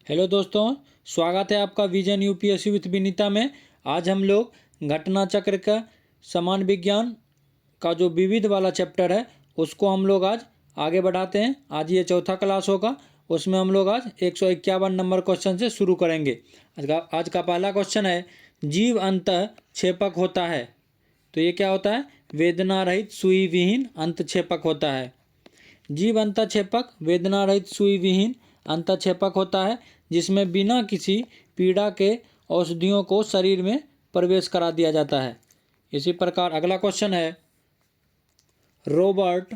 Hello दोस्तों, स्वागत है आपका विजन यूपीएससी विथ विनीता में। आज हम लोग घटना चक्र का समान विज्ञान का जो विविध वाला चैप्टर है उसको हम लोग आज आगे बढ़ाते हैं। आज ये चौथा क्लास होगा, उसमें हम लोग आज 151 नंबर क्वेश्चन से शुरू करेंगे। आज का पहला क्वेश्चन है, जीव अंतःक्षेपक होता है। तो ये क्या होता है? वेदना रहित सुई विहीन अंतःक्षेपक होता है। जीव अंतःक्षेपक वेदना रहित सुई विहीन अंतःक्षेपक होता है, जिसमें बिना किसी पीड़ा के औषधियों को शरीर में प्रवेश करा दिया जाता है। इसी प्रकार अगला क्वेश्चन है, रॉबर्ट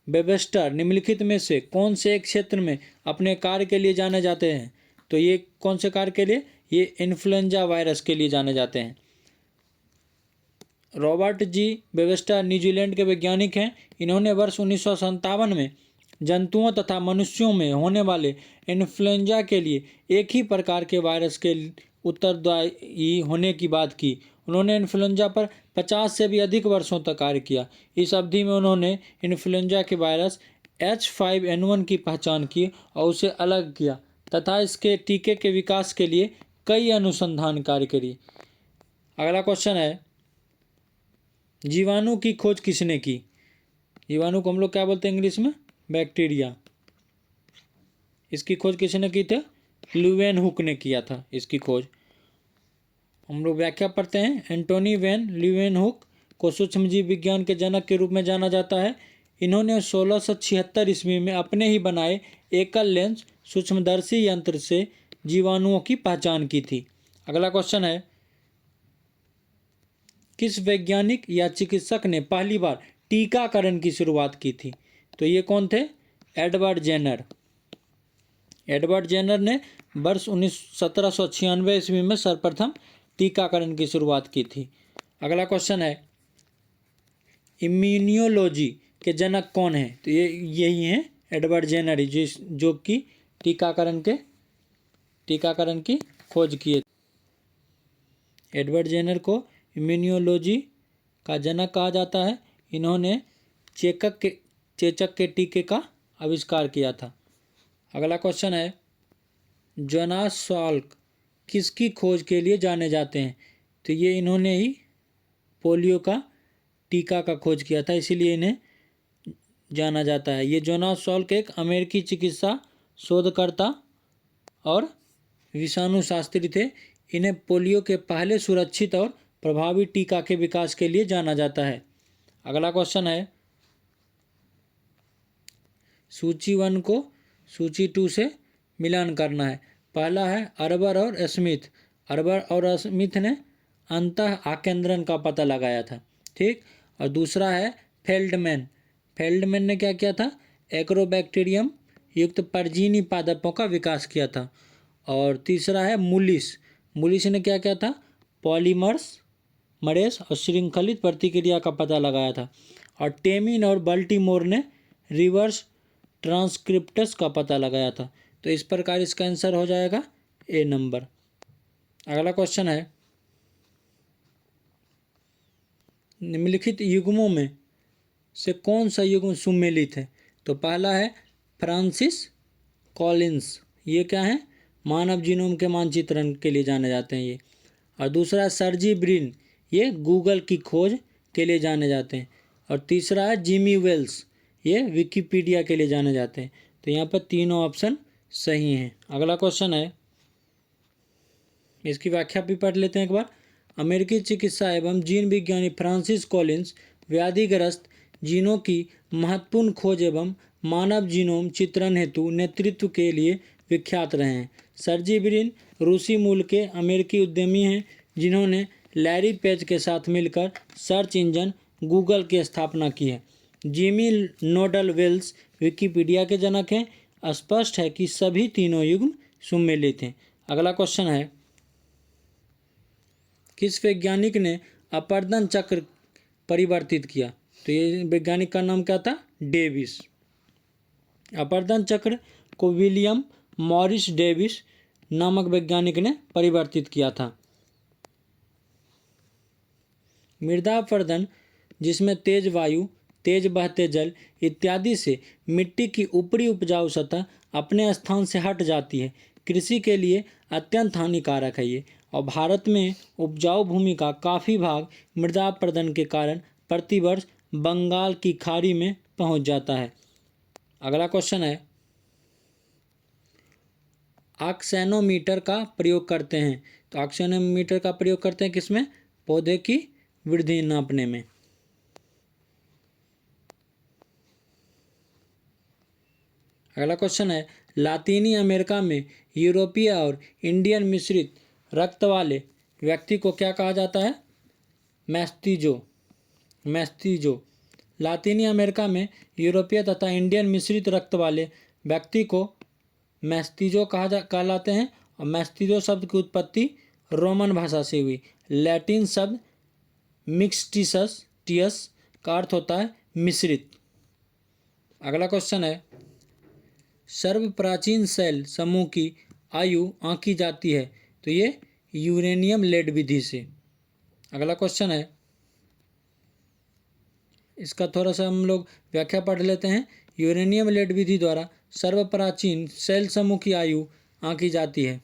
वेबस्टर निम्नलिखित में से कौन से एक क्षेत्र में अपने कार्य के लिए जाने जाते हैं? तो ये कौन से कार्य के लिए? ये इन्फ्लुएंजा वायरस के लिए जाने जाते हैं। रॉबर्ट जी वेबस्टर न्यूजीलैंड के वैज्ञानिक हैं। इन्होंने वर्ष 1957 में जंतुओं तथा मनुष्यों में होने वाले इन्फ्लुएंजा के लिए एक ही प्रकार के वायरस के उत्तरदायी होने की बात की। उन्होंने इन्फ्लुएंजा पर 50 से भी अधिक वर्षों तक कार्य किया। इस अवधि में उन्होंने इन्फ्लुएंजा के वायरस H5N1 की पहचान की और उसे अलग किया तथा इसके टीके के विकास के लिए कई अनुसंधान कार्य किए। अगला क्वेश्चन है, जीवाणु की खोज किसने की? जीवाणु को हम लोग क्या बोलते हैं इंग्लिश में? बैक्टीरिया। इसकी खोज किसने की थी? ल्यूवेनहुक ने किया था इसकी खोज। हम लोग व्याख्या पढ़ते हैं। एंटोनी वैन ल्यूवेनहुक को सूक्ष्मजीव विज्ञान के जनक के रूप में जाना जाता है। इन्होंने 1676 ईस्वी में अपने ही बनाए एकल लेंस सूक्ष्मदर्शी यंत्र से जीवाणुओं की पहचान की थी। अगला क्वेश्चन है, किस वैज्ञानिक या चिकित्सक ने पहली बार टीकाकरण की शुरुआत की थी? तो ये कौन थे? Edward Jenner. एडवर्ड जेनर ने वर्ष 1796 ईस्वी में सर्वप्रथम टीकाकरण की शुरुआत की थी। अगला क्वेश्चन है, इम्यूनियोलॉजी के जनक कौन है? तो ये यही हैं एडवर्ड जेनर, जो कि टीकाकरण की खोज किए। एडवर्ड जेनर को इम्यूनियोलॉजी का जनक कहा जाता है। इन्होंने चेचक के टीके का आविष्कार किया था। अगला क्वेश्चन है, जोनास साल्क किसकी खोज के लिए जाने जाते हैं? तो ये इन्होंने ही पोलियो का टीका का खोज किया था, इसीलिए इन्हें जाना जाता है। ये जोनास साल्क एक अमेरिकी चिकित्सा शोधकर्ता और विषाणु शास्त्री थे। इन्हें पोलियो के पहले सुरक्षित और प्रभावी टीका के विकास के लिए जाना जाता है। अगला क्वेश्चन है, सूची 1 को सूची 2 से मिलान करना है। पहला है अर्बर और स्मिथ। अर्बर और स्मिथ ने अंतः आकेंद्रण का पता लगाया था, ठीक। और दूसरा है फेल्डमैन। फेल्डमैन ने क्या किया था? एक्रोबैक्टीरियम युक्त परजीवी पादपों का विकास किया था। और तीसरा है मुलिस। मुलिस ने क्या किया था? पॉलीमरेस और श्रृंखलित प्रतिक्रिया का पता लगाया था। और टेमिन और बल्टीमोर ने रिवर्स ट्रांसक्रिप्टस का पता लगाया था। तो इस प्रकार इसका आंसर हो जाएगा ए नंबर। अगला क्वेश्चन है, निम्नलिखित युग्मों में से कौन सा युग्म सुमेलित है? तो पहला है फ्रांसिस कॉलिंस। ये क्या है? मानव जीनोम के मानचित्रण के लिए जाने जाते हैं ये। और दूसरा है सर्जी ब्रिन। ये गूगल की खोज के लिए जाने जाते हैं। और तीसरा है जिमी वेल्स। ये विकिपीडिया के लिए जाने जाते हैं। तो यहाँ पर तीनों ऑप्शन सही हैं। अगला क्वेश्चन है, इसकी व्याख्या भी पढ़ लेते हैं एक बार। अमेरिकी चिकित्सा एवं जीन विज्ञानी फ्रांसिस कॉलिंस व्याधिग्रस्त जीनों की महत्वपूर्ण खोज एवं मानव जीनोम चित्रण हेतु नेतृत्व के लिए विख्यात रहे हैं। सर्जी ब्रिन रूसी मूल के अमेरिकी उद्यमी हैं, जिन्होंने लैरी पेज के साथ मिलकर सर्च इंजन गूगल की स्थापना की है। जिमी नोडल वेल्स विकिपीडिया के जनक हैं। स्पष्ट है कि सभी तीनों युग्म सुमेलित हैं। अगला क्वेश्चन है, किस वैज्ञानिक ने अपर्दन चक्र परिवर्तित किया? तो ये वैज्ञानिक का नाम क्या था? डेविस। अपर्दन चक्र को विलियम मॉरिस डेविस नामक वैज्ञानिक ने परिवर्तित किया था। मृदा अपरदन, जिसमें तेज वायु, तेज बहते जल इत्यादि से मिट्टी की ऊपरी उपजाऊ सतह अपने स्थान से हट जाती है, कृषि के लिए अत्यंत हानिकारक है ये। और भारत में उपजाऊ भूमि का काफ़ी भाग मृदा अपरदन के कारण प्रतिवर्ष बंगाल की खाड़ी में पहुंच जाता है। अगला क्वेश्चन है, ऑक्सेनोमीटर का प्रयोग करते हैं। तो ऑक्सेनोमीटर का प्रयोग करते हैं किसमें? पौधे की वृद्धि नापने में। अगला क्वेश्चन है, लातीनी अमेरिका में यूरोपीय और इंडियन मिश्रित रक्त वाले व्यक्ति को क्या कहा जाता है? मैस्तीजो। लातीनी अमेरिका में यूरोपीय तथा इंडियन मिश्रित रक्त वाले व्यक्ति को मैस्तीजो कहलाते हैं। और मैस्तीजो शब्द की उत्पत्ति रोमन भाषा से हुई। लैटिन शब्द मिक्सटियस का अर्थ होता है मिश्रित। अगला क्वेश्चन है, सर्वप्राचीन सेल समूह की आयु आंकी जाती है। तो ये यूरेनियम लेड विधि से। अगला क्वेश्चन है, इसका थोड़ा सा हम लोग व्याख्या पढ़ लेते हैं। यूरेनियम लेड विधि द्वारा सर्वप्राचीन सेल समूह की आयु आंकी जाती है।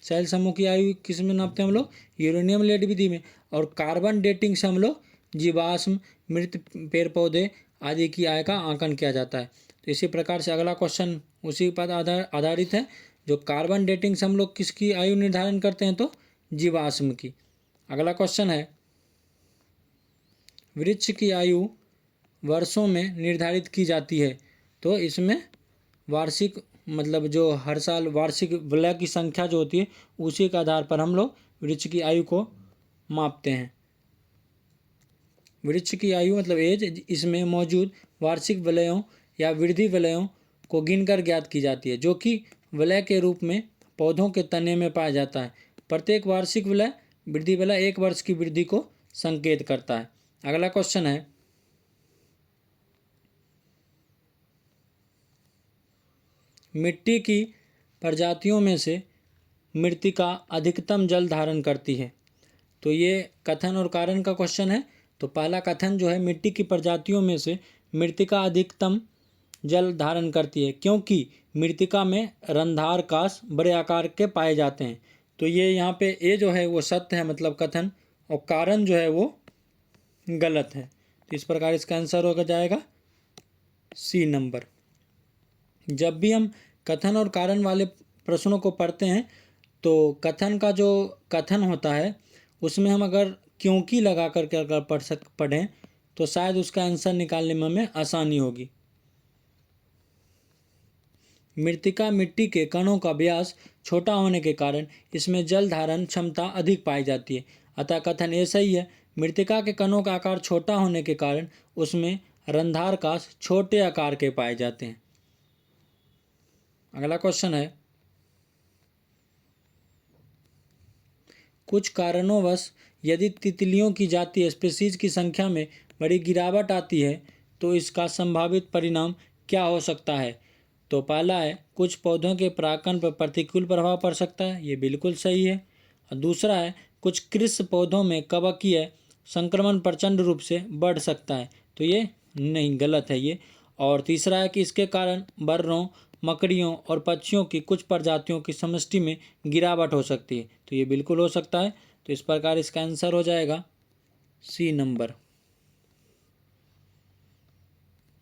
सेल समूह की आयु किस में नापते हैं हम लोग? यूरेनियम लेड विधि में। और कार्बन डेटिंग से हम लोग जीवाश्म, मृत पेड़ पौधे आदि की आय का आंकन किया जाता है। तो इसी प्रकार से अगला क्वेश्चन उसी पर आधारित है। जो कार्बन डेटिंग से हम लोग किसकी आयु निर्धारण करते हैं? तो जीवाश्म की। अगला क्वेश्चन है, वृक्ष की आयु वर्षों में निर्धारित की जाती है। तो इसमें वार्षिक मतलब जो हर साल वार्षिक वलय की संख्या जो होती है उसी के आधार पर हम लोग वृक्ष की आयु को मापते हैं। वृक्ष की आयु मतलब एज, इसमें मौजूद वार्षिक वलयों या वृद्धि वलयों को गिनकर ज्ञात की जाती है, जो कि वलय के रूप में पौधों के तने में पाया जाता है। प्रत्येक वार्षिक वलय वृद्धि वलय 1 वर्ष की वृद्धि को संकेत करता है। अगला क्वेश्चन है, मिट्टी की प्रजातियों में से मृत्तिका अधिकतम जल धारण करती है। तो ये कथन और कारण का क्वेश्चन है। तो पहला कथन जो है, मिट्टी की प्रजातियों में से मृत्तिका अधिकतम जल धारण करती है क्योंकि मृत्तिका में रंध्र काश बड़े आकार के पाए जाते हैं। तो ये यहाँ पे ए जो है वो सत्य है मतलब कथन, और कारण जो है वो गलत है। तो इस प्रकार इसका आंसर हो जाएगा सी नंबर। जब भी हम कथन और कारण वाले प्रश्नों को पढ़ते हैं तो कथन का जो कथन होता है उसमें हम अगर क्योंकि लगा करके अगर पढ़ें तो शायद उसका आंसर निकालने में हमें आसानी होगी। मृत्तिका मिट्टी के कणों का व्यास छोटा होने के कारण इसमें जल धारण क्षमता अधिक पाई जाती है। अतः कथन ऐसा ही है, मृत्तिका के कणों का आकार छोटा होने के कारण उसमें रंध्रकाश छोटे आकार के पाए जाते हैं। अगला क्वेश्चन है, कुछ कारणोंवश यदि तितलियों की जाति स्पीशीज की संख्या में बड़ी गिरावट आती है तो इसका संभावित परिणाम क्या हो सकता है? तो पहला है, कुछ पौधों के परागण पर प्रतिकूल प्रभाव पड़ सकता है। ये बिल्कुल सही है। और दूसरा है, कुछ कृषि पौधों में कवकीय संक्रमण प्रचंड रूप से बढ़ सकता है। तो ये नहीं, गलत है ये। और तीसरा है कि इसके कारण बर्रों, मकड़ियों और पक्षियों की कुछ प्रजातियों की समष्टि में गिरावट हो सकती है। तो ये बिल्कुल हो सकता है। तो इस प्रकार इसका आंसर हो जाएगा सी नंबर।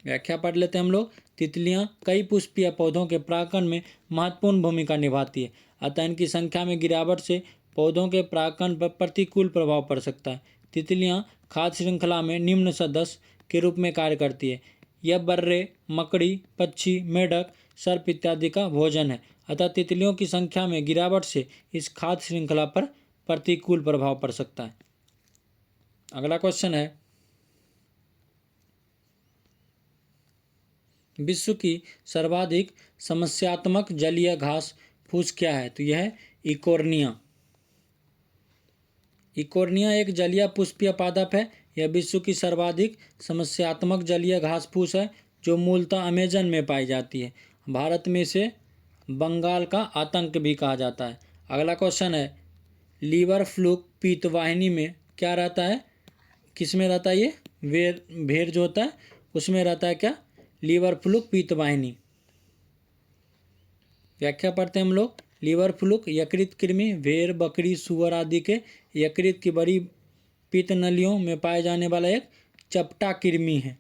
व्याख्या पढ़ लेते हैं हम लोग। तितलियां कई पुष्पीय पौधों के परागण में महत्वपूर्ण भूमिका निभाती है, अतः इनकी संख्या में गिरावट से पौधों के परागण पर प्रतिकूल प्रभाव पड़ सकता है। तितलियां खाद्य श्रृंखला में निम्न सदस्य के रूप में कार्य करती है। यह बर्रे, मकड़ी, पक्षी, मेढक, सर्प इत्यादि का भोजन है, अतः तितलियों की संख्या में गिरावट से इस खाद्य श्रृंखला पर प्रतिकूल प्रभाव पड़ सकता है। अगला क्वेश्चन है, विश्व की सर्वाधिक समस्यात्मक जलीय घास फूस क्या है? तो यह है इकोर्निया। इकोर्निया एक जलीय पुष्पीय पादप है। यह विश्व की सर्वाधिक समस्यात्मक जलीय घास फूस है जो मूलतः अमेजन में पाई जाती है। भारत में इसे बंगाल का आतंक भी कहा जाता है। अगला क्वेश्चन है, लीवर फ्लूक पीतवाहिनी में क्या रहता है? किस में रहता है ये? भेड़ जो होता है उसमें रहता है क्या? लीवर फ्लूक पीतवाहिनी। व्याख्या पढ़ते हैं हम लोग। लीवर फ्लूक यकृत कृमि भेड़, बकरी, सुअर आदि के यकृत की बड़ी पित्त नलियों में पाए जाने वाला एक चपटा कृमि है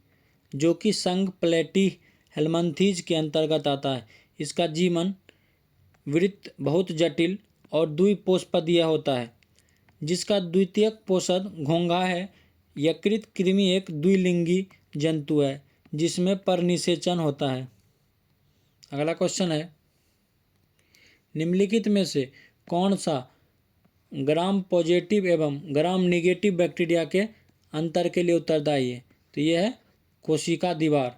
जो कि संघ प्लेटी हेलमंथीज के अंतर्गत आता है। इसका जीवन वृत्त बहुत जटिल और द्विपोषपदीय होता है जिसका द्वितीयक पोषद घोंघा है। यकृत कृमि एक द्विलिंगी जंतु है जिसमें परनिषेचन होता है। अगला क्वेश्चन है, निम्नलिखित में से कौन सा ग्राम पॉजिटिव एवं ग्राम निगेटिव बैक्टीरिया के अंतर के लिए उत्तरदायी है? तो यह है कोशिका दीवार।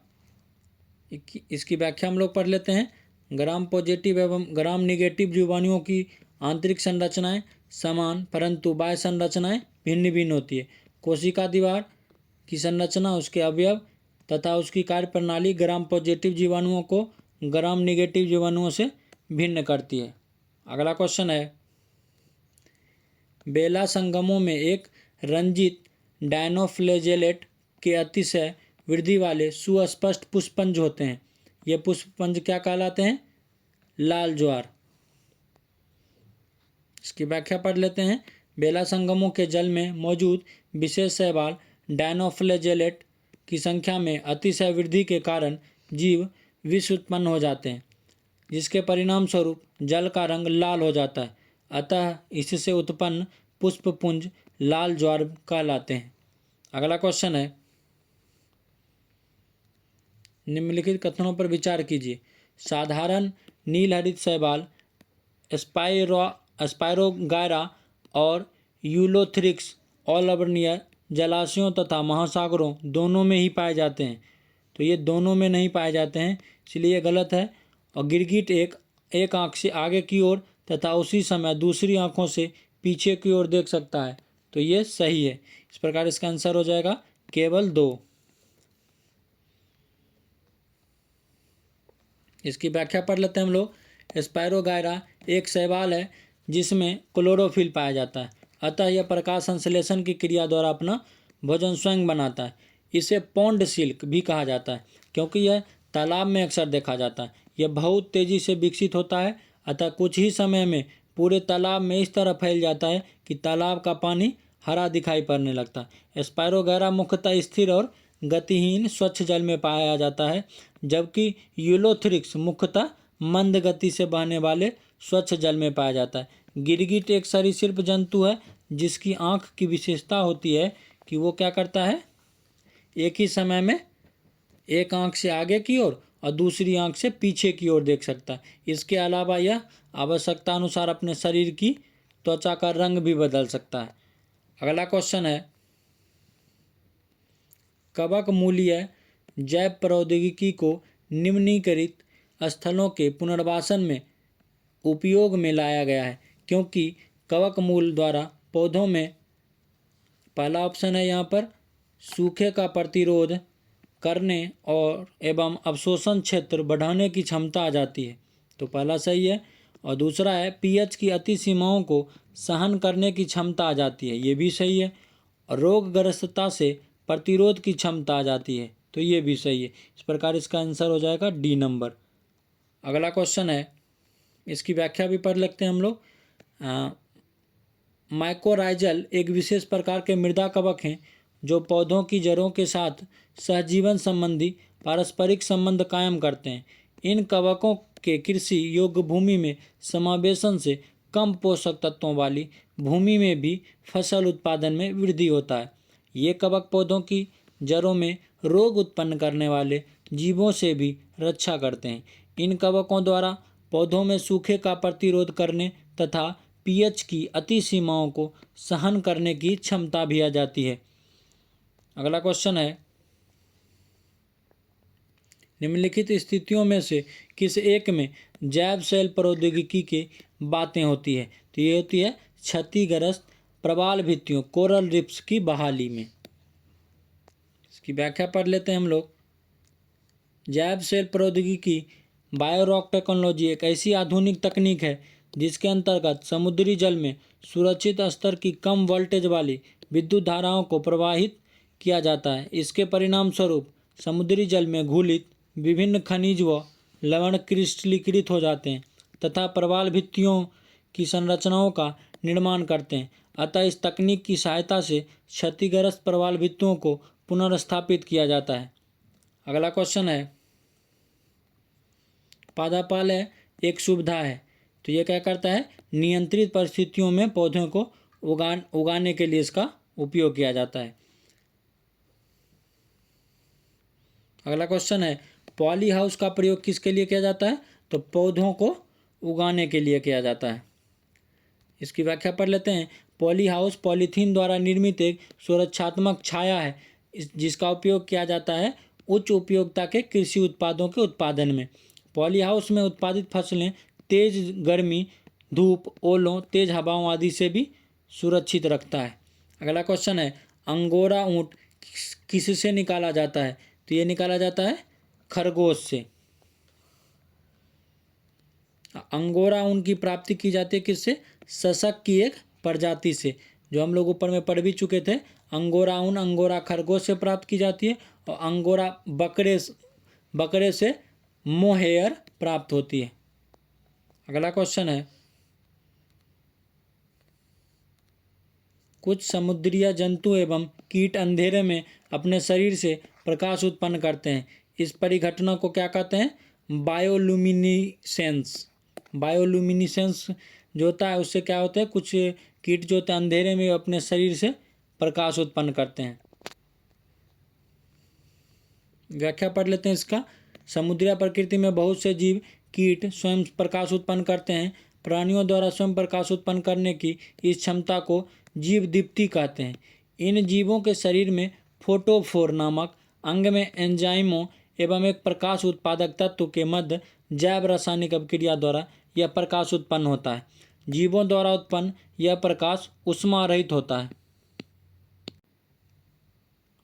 इसकी व्याख्या हम लोग पढ़ लेते हैं। ग्राम पॉजिटिव एवं ग्राम निगेटिव जीवाणुओं की आंतरिक संरचनाएं समान परंतु बाह्य संरचनाएं भिन्न भिन्न होती है। कोशिका दीवार की संरचना, उसके अवयव तथा उसकी कार्यप्रणाली ग्राम पॉजिटिव जीवाणुओं को ग्राम निगेटिव जीवाणुओं से भिन्न करती है। अगला क्वेश्चन है, बेला संगमों में एक रंजित डायनोफ्लैजेलेट के अतिशय वृद्धि वाले सुस्पष्ट पुष्पंज होते हैं। ये पुष्पंज क्या कहलाते हैं? लाल ज्वार। इसकी व्याख्या पढ़ लेते हैं। बेला संगमों के जल में मौजूद विशेष शैवाल डायनोफ्लैजेलेट की संख्या में अतिशय वृद्धि के कारण जीव विष उत्पन्न हो जाते हैं जिसके परिणाम स्वरूप जल का रंग लाल हो जाता है। अतः इससे उत्पन्न पुष्पपुंज लाल ज्वार कहलाते हैं। अगला क्वेश्चन है, निम्नलिखित कथनों पर विचार कीजिए। साधारण नीलहरित शैवाल स्पायरोगायरा और यूलोथ्रिक्स ऑलबर्नियर जलाशयों तथा महासागरों दोनों में ही पाए जाते हैं। तो ये दोनों में नहीं पाए जाते हैं, इसलिए ये गलत है। और गिरगिट एक आँख से आगे की ओर तथा उसी समय दूसरी आँखों से पीछे की ओर देख सकता है। तो ये सही है। इस प्रकार इसका आंसर हो जाएगा केवल 2। इसकी व्याख्या पढ़ लेते हैं हम लोग। स्पायरोगायरा एक शैवाल है जिसमें क्लोरोफिल पाया जाता है, अतः यह प्रकाश संश्लेषण की क्रिया द्वारा अपना भोजन स्वयं बनाता है। इसे पॉन्ड सिल्क भी कहा जाता है क्योंकि यह तालाब में अक्सर देखा जाता है। यह बहुत तेज़ी से विकसित होता है, अतः कुछ ही समय में पूरे तालाब में इस तरह फैल जाता है कि तालाब का पानी हरा दिखाई पड़ने लगता है। स्पायरोगायरा मुख्यतः स्थिर और गतिहीन स्वच्छ जल में पाया जाता है, जबकि यूलोथ्रिक्स मुख्यतः मंद गति से बहने वाले स्वच्छ जल में पाया जाता है। गिरगिट एक सरीसृप जंतु है जिसकी आँख की विशेषता होती है कि वो क्या करता है, एक ही समय में एक आँख से आगे की ओर और दूसरी आँख से पीछे की ओर देख सकता है। इसके अलावा यह आवश्यकता अनुसार अपने शरीर की त्वचा का रंग भी बदल सकता है। अगला क्वेश्चन है, कवक मूलीय जैव प्रौद्योगिकी को निम्नलिखित स्थलों के पुनर्वासन में उपयोग में लाया गया है क्योंकि कवक मूल द्वारा पौधों में, पहला ऑप्शन है यहाँ पर, सूखे का प्रतिरोध करने और एवं अवशोषण क्षेत्र बढ़ाने की क्षमता आ जाती है। तो पहला सही है। और दूसरा है पीएच की अति सीमाओं को सहन करने की क्षमता आ जाती है, ये भी सही है। और रोगग्रस्तता से प्रतिरोध की क्षमता आ जाती है, तो ये भी सही है। इस प्रकार इसका आंसर हो जाएगा डी नंबर। अगला क्वेश्चन है, इसकी व्याख्या भी पढ़ लेते हैं हम लोग। माइकोराइजल एक विशेष प्रकार के मृदा कवक हैं जो पौधों की जड़ों के साथ सहजीवन संबंधी पारस्परिक संबंध कायम करते हैं। इन कवकों के कृषि योग्य भूमि में समावेशन से कम पोषक तत्वों वाली भूमि में भी फसल उत्पादन में वृद्धि होता है। ये कवक पौधों की जड़ों में रोग उत्पन्न करने वाले जीवों से भी रक्षा करते हैं। इन कवकों द्वारा पौधों में सूखे का प्रतिरोध करने तथा पीएच की अति सीमाओं को सहन करने की क्षमता भी आ जाती है। अगला क्वेश्चन है, निम्नलिखित स्थितियों में से किस एक में जैव सेल प्रौद्योगिकी की बातें होती है? तो ये होती है क्षतिग्रस्त प्रवाल भित्तियों कोरल रिप्स की बहाली में। इसकी व्याख्या पढ़ लेते हैं हम लोग। जैव सेल प्रौद्योगिकी बायोरॉक टेक्नोलॉजी एक ऐसी आधुनिक तकनीक है जिसके अंतर्गत समुद्री जल में सुरक्षित स्तर की कम वोल्टेज वाली विद्युत धाराओं को प्रवाहित किया जाता है। इसके परिणाम स्वरूप समुद्री जल में घुलित विभिन्न खनिज व लवण क्रिस्टलीकृत हो जाते हैं तथा प्रवाल भित्तियों की संरचनाओं का निर्माण करते हैं। अतः इस तकनीक की सहायता से क्षतिग्रस्त प्रवाल भित्तियों को पुनर्स्थापित किया जाता है। अगला क्वेश्चन है, पादापाल है एक सुविधा है, तो ये क्या करता है, नियंत्रित परिस्थितियों में पौधों को उगाने के लिए इसका उपयोग किया जाता है। अगला क्वेश्चन है, पॉली हाउस का प्रयोग किसके लिए किया जाता है, तो पौधों को उगाने के लिए किया जाता है। इसकी व्याख्या पढ़ लेते हैं। पॉली हाउस पॉलीथीन द्वारा निर्मित एक सुरक्षात्मक छाया है जिसका उपयोग किया जाता है उच्च उपयोगिता के कृषि उत्पादों के उत्पादन में। पॉली हाउस में उत्पादित फसलें तेज गर्मी, धूप, ओलों, तेज हवाओं आदि से भी सुरक्षित रखता है। अगला क्वेश्चन है, अंगोरा ऊँट किससे निकाला जाता है, तो ये निकाला जाता है खरगोश से। अंगोरा ऊन की प्राप्ति की जाती है किससे, सशक की एक प्रजाति से, जो हम लोग ऊपर में पढ़ भी चुके थे। अंगोरा ऊन अंगोरा खरगोश से प्राप्त की जाती है और अंगोरा बकरे से मोहेयर प्राप्त होती है। अगला क्वेश्चन है, कुछ समुद्रीय जंतु एवं कीट अंधेरे में अपने शरीर से प्रकाश उत्पन्न करते हैं। इस परिघटना को क्या कहते हैं, बायोलुमिनिसेंस। बायोलुमिनिसेंस जो होता है उससे क्या होता है, कुछ कीट जो होते हैं अंधेरे में अपने शरीर से प्रकाश उत्पन्न करते हैं। व्याख्या पढ़ लेते हैं इसका। समुद्रीय प्रकृति में बहुत से जीव कीट स्वयं प्रकाश उत्पन्न करते हैं। प्राणियों द्वारा स्वयं प्रकाश उत्पन्न करने की इस क्षमता को जीव दीप्ति कहते हैं। इन जीवों के शरीर में फोटोफोर नामक अंग में एंजाइमों एवं एक प्रकाश उत्पादक तत्व के मध्य जैव रासायनिक अभिक्रिया द्वारा यह प्रकाश उत्पन्न होता है। जीवों द्वारा उत्पन्न यह प्रकाश ऊष्मा रहित होता है।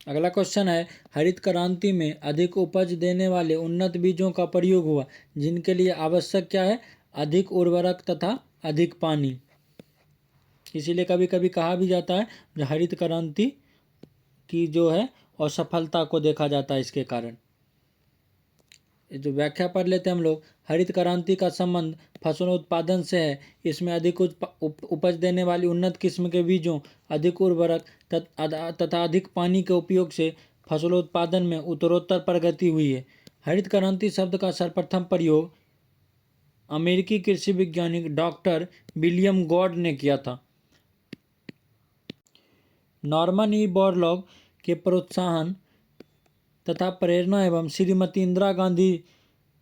अगला क्वेश्चन है, हरित क्रांति में अधिक उपज देने वाले उन्नत बीजों का प्रयोग हुआ जिनके लिए आवश्यक क्या है, अधिक उर्वरक तथा अधिक पानी। इसीलिए कभी कभी कहा भी जाता है हरित क्रांति की जो है असफलता को देखा जाता है इसके कारण। जो व्याख्या पढ़ लेते हैं हम लोग। हरित क्रांति का संबंध फसलों उत्पादन से है। इसमें अधिक उपज देने वाली उन्नत किस्म के बीजों, अधिक उर्वरक तथा अधिक पानी के उपयोग से फसलों उत्पादन में उत्तरोत्तर प्रगति हुई है। हरित क्रांति शब्द का सर्वप्रथम प्रयोग अमेरिकी कृषि वैज्ञानिक डॉक्टर विलियम गॉड ने किया था। नॉर्मन ई बोरलॉग के प्रोत्साहन तथा प्रेरणा एवं Shrimati Indira Gandhi,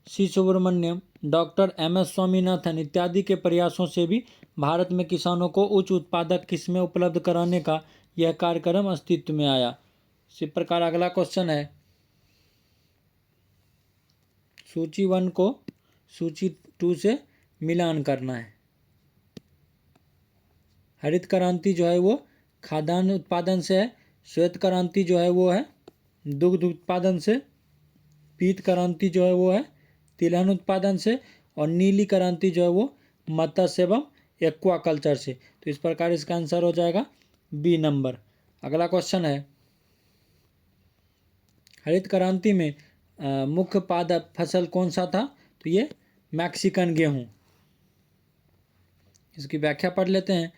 C Subramaniam, doctor M S Swaminathan इत्यादि के प्रयासों से भी भारत में किसानों को उच्च उत्पादक किस्में उपलब्ध कराने का यह कार्यक्रम अस्तित्व में आया। इसी प्रकार अगला क्वेश्चन है, सूची 1 को सूची 2 से मिलान करना है। हरित क्रांति जो है वो खाद्यान्न उत्पादन से है। श्वेत क्रांति जो है वो है दुग्ध उत्पादन से। पीत क्रांति जो है वो है तिलहन उत्पादन से। और नीली क्रांति जो है वो मत्स्य एवं एक्वाकल्चर से। तो इस प्रकार इसका आंसर हो जाएगा बी नंबर। अगला क्वेश्चन है, हरित क्रांति में मुख्य पादप फसल कौन सा था, तो ये मैक्सिकन गेहूं। इसकी व्याख्या पढ़ लेते हैं।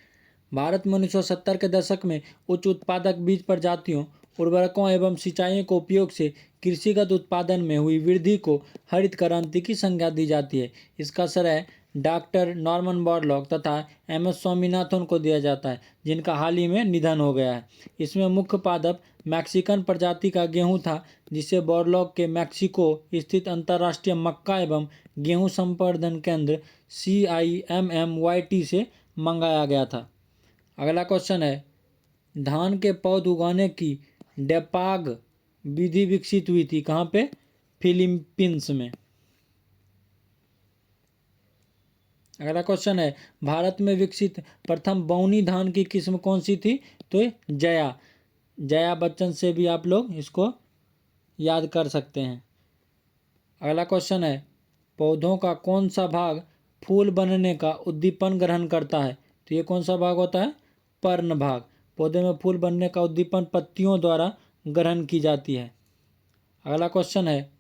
भारत में 1970 के दशक में उच्च उत्पादक बीज प्रजातियों, उर्वरकों एवं सिंचाई के उपयोग से कृषिगत उत्पादन में हुई वृद्धि को हरित क्रांति की संज्ञा दी जाती है। इसका श्रेय डॉक्टर नॉर्मन बोरलॉग तथा एम एस स्वामीनाथन को दिया जाता है, जिनका हाल ही में निधन हो गया है। इसमें मुख्य पादप मैक्सिकन प्रजाति का गेहूं था, जिसे बोरलॉग के मैक्सिको स्थित अंतर्राष्ट्रीय मक्का एवं गेहूं संवर्धन केंद्र CIMMYT से मंगाया गया था। अगला क्वेश्चन है, धान के पौध उगाने की डेपाग विधि विकसित हुई थी कहाँ पे, फिलीपींस में। अगला क्वेश्चन है, भारत में विकसित प्रथम बौनी धान की किस्म कौन सी थी, तो जया बच्चन से भी आप लोग इसको याद कर सकते हैं। अगला क्वेश्चन है, पौधों का कौन सा भाग फूल बनने का उद्दीपन ग्रहण करता है, तो ये कौन सा भाग होता है, पर्ण भाग। पौधे में फूल बनने का उद्दीपन पत्तियों द्वारा ग्रहण की जाती है। अगला क्वेश्चन है,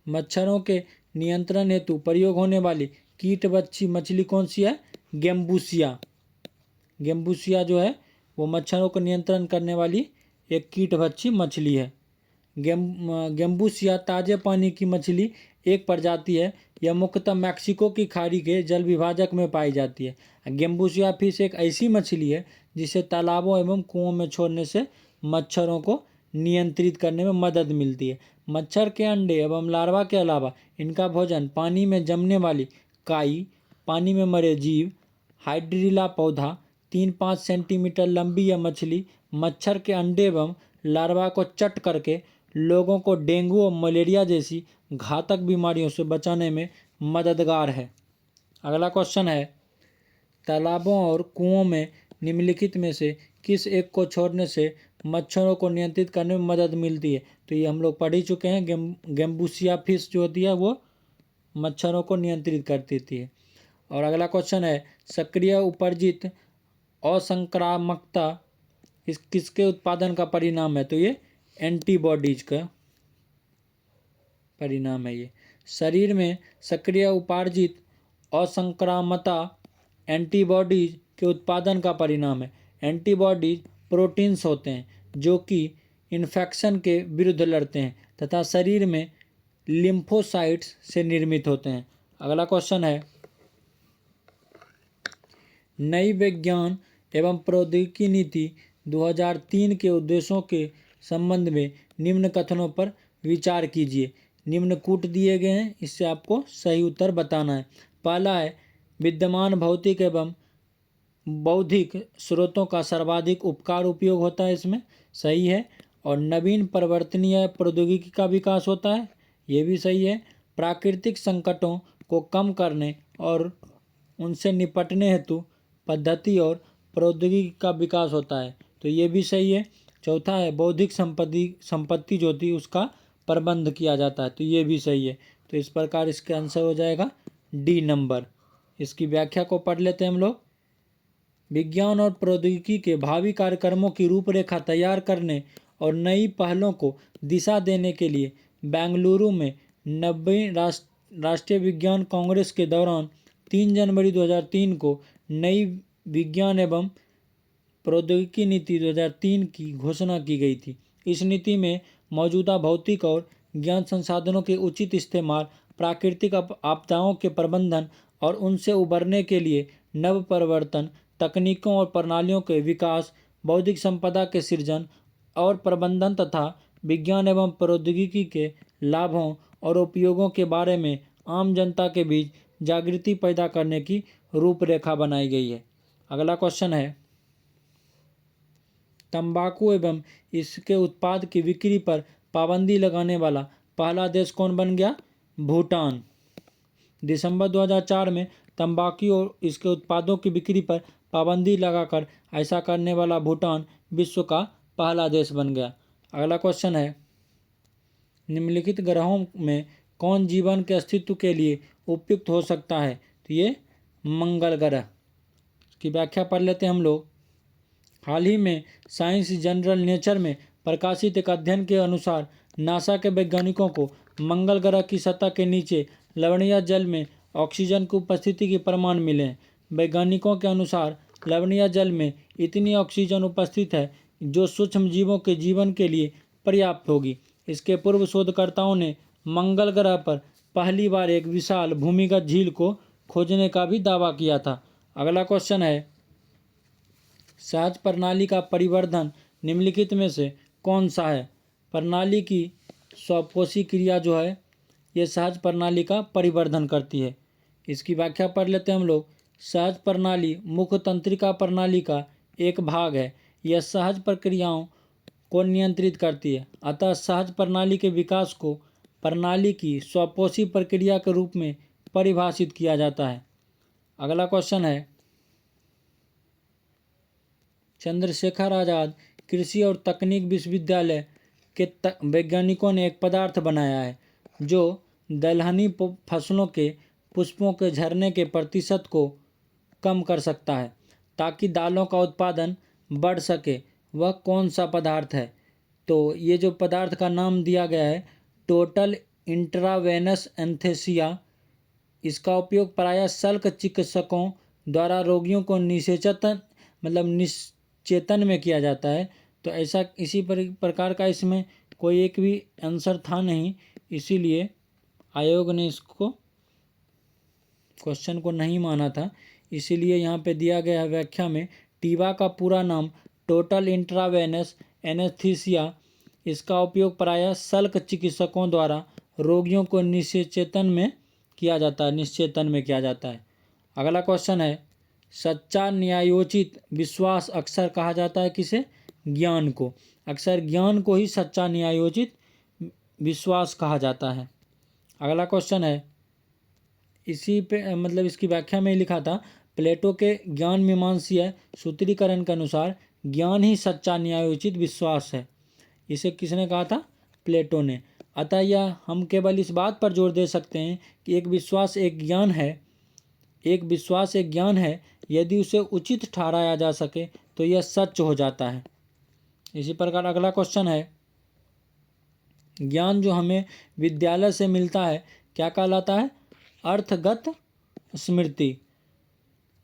मच्छरों के नियंत्रण हेतु प्रयोग होने वाली कीटभक्षी मछली कौन सी है? गेम्बूसिया। गेम्बूसिया जो है वो मच्छरों को नियंत्रण करने वाली एक कीटभक्षी मछली है। गेम्बूसिया ताजे पानी की मछली एक प्रजाति है। यह मुख्यतः मैक्सिको की खाड़ी के जल विभाजक में पाई जाती है। गेम्बूसिया फिश एक ऐसी मछली है जिसे तालाबों एवं कुओं में छोड़ने से मच्छरों को नियंत्रित करने में मदद मिलती है। मच्छर के अंडे एवं लार्वा के अलावा इनका भोजन पानी में जमने वाली काई, पानी में मरे जीव, हाइड्रिला पौधा, 3-5 सेंटीमीटर लंबी यह मछली मच्छर के अंडे एवं लार्वा को चट करके लोगों को डेंगू और मलेरिया जैसी घातक बीमारियों से बचाने में मददगार है। अगला क्वेश्चन है, तालाबों और कुओं में निम्नलिखित में से किस एक को छोड़ने से मच्छरों को नियंत्रित करने में मदद मिलती है? तो ये हम लोग पढ़ ही चुके हैं। गेम्बूसिया फिश जो होती है वो मच्छरों को नियंत्रित कर देती है। और अगला क्वेश्चन है, सक्रिय उपर्जित असंक्रामकता इस किसके उत्पादन का परिणाम है? तो ये एंटीबॉडीज का परिणाम है। ये शरीर में सक्रिय उपार्जित असंक्रामकता एंटीबॉडीज के उत्पादन का परिणाम है। एंटीबॉडीज प्रोटीन्स होते हैं जो कि इन्फेक्शन के विरुद्ध लड़ते हैं तथा शरीर में लिम्फोसाइट्स से निर्मित होते हैं। अगला क्वेश्चन है, नई विज्ञान एवं प्रौद्योगिकी नीति 2003 के उद्देश्यों के संबंध में निम्न कथनों पर विचार कीजिए। निम्न कूट दिए गए हैं, इससे आपको सही उत्तर बताना है। पहला है, विद्यमान भौतिक एवं बौद्धिक स्रोतों का सर्वाधिक उपकार उपयोग होता है, इसमें सही है। और नवीन परिवर्तनीय प्रौद्योगिकी का विकास होता है, ये भी सही है। प्राकृतिक संकटों को कम करने और उनसे निपटने हेतु पद्धति और प्रौद्योगिकी का विकास होता है, तो ये भी सही है। चौथा है, बौद्धिक संपत्ति जो थी उसका प्रबंध किया जाता है, तो ये भी सही है। तो इस प्रकार इसका आंसर हो जाएगा डी नंबर। इसकी व्याख्या को पढ़ लेते हैं हम लोग। विज्ञान और प्रौद्योगिकी के भावी कार्यक्रमों की रूपरेखा तैयार करने और नई पहलों को दिशा देने के लिए बेंगलुरु में 90वीं राष्ट्रीय विज्ञान कांग्रेस के दौरान 3 जनवरी 2003 को नई विज्ञान एवं प्रौद्योगिकी नीति 2003 की घोषणा की गई थी। इस नीति में मौजूदा भौतिक और ज्ञान संसाधनों के उचित इस्तेमाल, प्राकृतिक आपदाओं के प्रबंधन और उनसे उबरने के लिए नव परिवर्तन, तकनीकों और प्रणालियों के विकास, बौद्धिक संपदा के सृजन और प्रबंधन तथा विज्ञान एवं प्रौद्योगिकी के लाभों और उपयोगों के बारे में आम जनता के बीच जागृति पैदा करने की रूपरेखा बनाई गई है। अगला क्वेश्चन है, तंबाकू एवं इसके उत्पाद की बिक्री पर पाबंदी लगाने वाला पहला देश कौन बन गया? भूटान। दिसंबर 2004 में तंबाकू और इसके उत्पादों की बिक्री पर पाबंदी लगाकर ऐसा करने वाला भूटान विश्व का पहला देश बन गया। अगला क्वेश्चन है, निम्नलिखित ग्रहों में कौन जीवन के अस्तित्व के लिए उपयुक्त हो सकता है? तो ये मंगल ग्रह की व्याख्या पढ़ लेते हैं हम लोग। हाल ही में साइंस जर्नल नेचर में प्रकाशित एक अध्ययन के अनुसार नासा के वैज्ञानिकों को मंगल ग्रह की सतह के नीचे लवणीय जल में ऑक्सीजन की उपस्थिति के प्रमाण मिले हैं। वैज्ञानिकों के अनुसार लवणीय जल में इतनी ऑक्सीजन उपस्थित है जो सूक्ष्म जीवों के जीवन के लिए पर्याप्त होगी। इसके पूर्व शोधकर्ताओं ने मंगल ग्रह पर पहली बार एक विशाल भूमिगत झील को खोजने का भी दावा किया था। अगला क्वेश्चन है, सहज प्रणाली का परिवर्धन निम्नलिखित में से कौन सा है? प्रणाली की स्वपोषी क्रिया जो है ये सहज प्रणाली का परिवर्धन करती है। इसकी व्याख्या पढ़ लेते हैं हम लोग। सहज प्रणाली मुख्य तंत्रिका प्रणाली का एक भाग है। यह सहज प्रक्रियाओं को नियंत्रित करती है, अतः सहज प्रणाली के विकास को प्रणाली की स्वपोषी प्रक्रिया के रूप में परिभाषित किया जाता है। अगला क्वेश्चन है, चंद्रशेखर आजाद कृषि और तकनीक विश्वविद्यालय के वैज्ञानिकों ने एक पदार्थ बनाया है जो दलहनी फसलों के पुष्पों के झरने के प्रतिशत को कम कर सकता है ताकि दालों का उत्पादन बढ़ सके। वह कौन सा पदार्थ है? तो ये जो पदार्थ का नाम दिया गया है टोटल इंट्रावेनस एंथेसिया इसका उपयोग प्रायः शल्य चिकित्सकों द्वारा रोगियों को निश्चेतन में किया जाता है। तो ऐसा इसी प्रकार का इसमें कोई एक भी आंसर था नहीं, इसीलिए आयोग ने इसको क्वेश्चन को नहीं माना था। इसीलिए यहाँ पे दिया गया है व्याख्या में, टीबा का पूरा नाम टोटल इंट्रावेनस एनेस्थीसिया। इसका उपयोग प्रायः शल्य चिकित्सकों द्वारा रोगियों को निश्चेतन में किया जाता है। अगला क्वेश्चन है, सच्चा न्यायोचित विश्वास अक्सर कहा जाता है किसे? ज्ञान को। अक्सर ज्ञान को ही सच्चा न्यायोचित विश्वास कहा जाता है। अगला क्वेश्चन है, इसी पे इसकी व्याख्या में लिखा था, प्लेटो के ज्ञान मीमांसीय सूत्रीकरण के अनुसार ज्ञान ही सच्चा न्यायोचित विश्वास है। इसे किसने कहा था? प्लेटो ने। अतः यह हम केवल इस बात पर जोर दे सकते हैं कि एक विश्वास एक ज्ञान है, यदि उसे उचित ठहराया जा सके तो यह सच हो जाता है। इसी प्रकार अगला क्वेश्चन है, ज्ञान जो हमें विद्यालय से मिलता है क्या कहलाता है? अर्थगत स्मृति।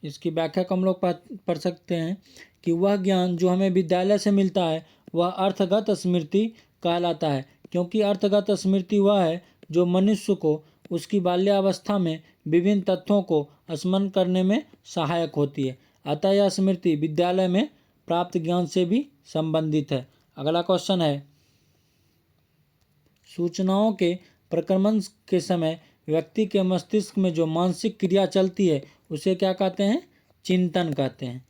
इसकी व्याख्या को हम लोग पढ़ सकते हैं कि वह ज्ञान जो हमें विद्यालय से मिलता है वह अर्थगत स्मृति कहलाता है, क्योंकि अर्थगत स्मृति वह है जो मनुष्य को उसकी बाल्यावस्था में विभिन्न तथ्यों को स्मरण करने में सहायक होती है। अतः यह स्मृति विद्यालय में प्राप्त ज्ञान से भी संबंधित है। अगला क्वेश्चन है, सूचनाओं के प्रक्रमण के समय व्यक्ति के मस्तिष्क में जो मानसिक क्रिया चलती है उसे क्या कहते हैं? चिंतन कहते हैं।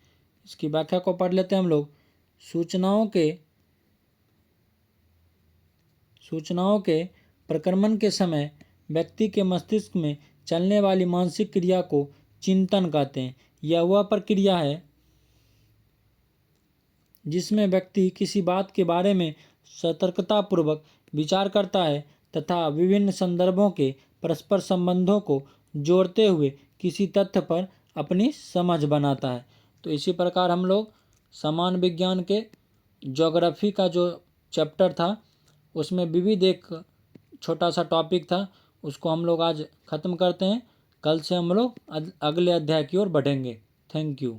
इसकी व्याख्या को पढ़ लेते हैं हम लोग। सूचनाओं के प्रक्रमण के समय व्यक्ति के मस्तिष्क में चलने वाली मानसिक क्रिया को चिंतन कहते हैं। यह वह प्रक्रिया है जिसमें व्यक्ति किसी बात के बारे में सतर्कतापूर्वक विचार करता है तथा विभिन्न संदर्भों के परस्पर संबंधों को जोड़ते हुए किसी तथ्य पर अपनी समझ बनाता है। तो इसी प्रकार हम लोग समान विज्ञान के ज्योग्राफी का जो चैप्टर था उसमें विविध एक छोटा सा टॉपिक था, उसको हम लोग आज ख़त्म करते हैं। कल से हम लोग अगले अध्याय की ओर बढ़ेंगे। Thank you.